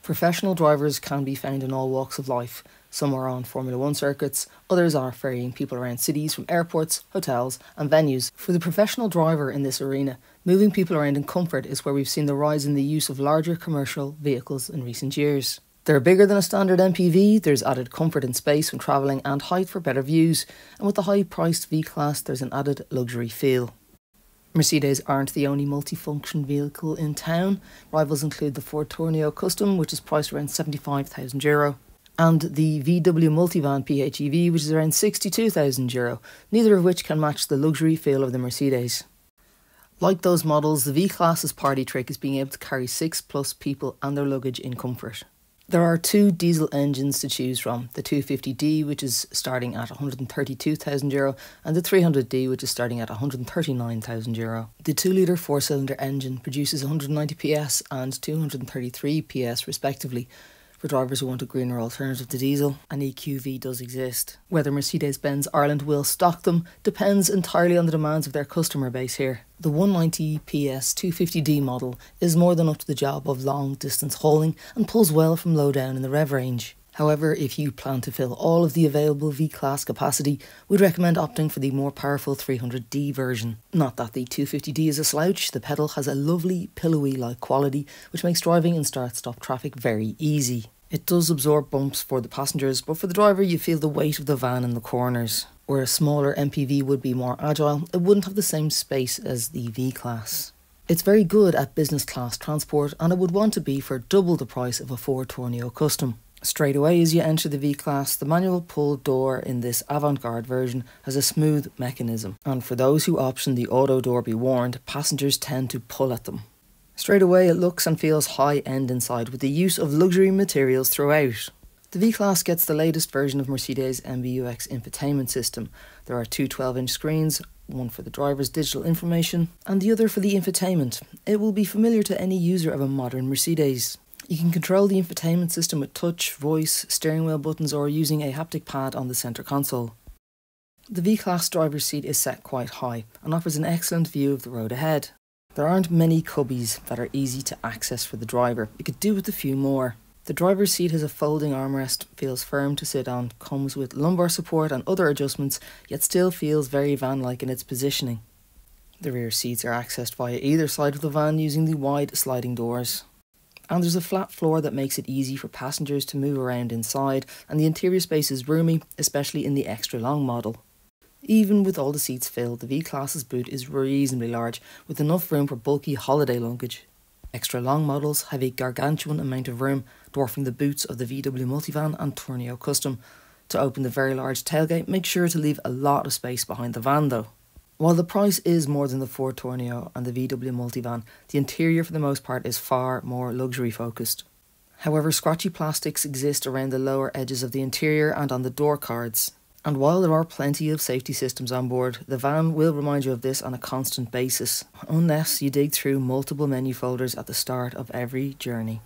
Professional drivers can be found in all walks of life. Some are on Formula One circuits, others are ferrying people around cities from airports, hotels and venues. For the professional driver in this arena, moving people around in comfort is where we've seen the rise in the use of larger commercial vehicles in recent years. They're bigger than a standard MPV, there's added comfort and space when travelling and height for better views, and with the high-priced V-Class there's an added luxury feel. Mercedes aren't the only multifunction vehicle in town. Rivals include the Ford Tourneo Custom, which is priced around €75,000, and the VW Multivan PHEV, which is around €62,000, neither of which can match the luxury feel of the Mercedes. Like those models, the V-Class's party trick is being able to carry 6+ people and their luggage in comfort. There are two diesel engines to choose from, the 250D, which is starting at €132,000, and the 300D, which is starting at €139,000. The 2-litre 4-cylinder engine produces 190 PS and 233 PS respectively. For drivers who want a greener alternative to diesel, an EQV does exist. Whether Mercedes-Benz Ireland will stock them depends entirely on the demands of their customer base here. The 190 PS 250D model is more than up to the job of long distance hauling and pulls well from low down in the rev range. However, if you plan to fill all of the available V-Class capacity, we'd recommend opting for the more powerful 300D version. Not that the 250D is a slouch, the pedal has a lovely pillowy-like quality which makes driving in start-stop traffic very easy. It does absorb bumps for the passengers, but for the driver you feel the weight of the van in the corners. Where a smaller MPV would be more agile, it wouldn't have the same space as the V-Class. It's very good at business class transport and it would want to be for double the price of a Ford Tourneo Custom. Straight away as you enter the V-Class, the manual pull door in this Avantgarde version has a smooth mechanism, and for those who option the auto door be warned, passengers tend to pull at them. Straight away it looks and feels high-end inside with the use of luxury materials throughout. The V-Class gets the latest version of Mercedes MBUX infotainment system. There are two 12-inch screens, one for the driver's digital information and the other for the infotainment. It will be familiar to any user of a modern Mercedes. You can control the infotainment system with touch, voice, steering wheel buttons or using a haptic pad on the centre console. The V-Class driver's seat is set quite high and offers an excellent view of the road ahead. There aren't many cubbies that are easy to access for the driver. You could do with a few more. The driver's seat has a folding armrest, feels firm to sit on, comes with lumbar support and other adjustments, yet still feels very van-like in its positioning. The rear seats are accessed via either side of the van using the wide sliding doors. And there's a flat floor that makes it easy for passengers to move around inside, and the interior space is roomy, especially in the extra long model. Even with all the seats filled, the V-Class's boot is reasonably large, with enough room for bulky holiday luggage. Extra long models have a gargantuan amount of room, dwarfing the boots of the VW Multivan and Tourneo Custom. To open the very large tailgate, make sure to leave a lot of space behind the van though. While the price is more than the Ford Tourneo and the VW Multivan, the interior for the most part is far more luxury focused. However, scratchy plastics exist around the lower edges of the interior and on the door cards. And while there are plenty of safety systems on board, the van will remind you of this on a constant basis, unless you dig through multiple menu folders at the start of every journey.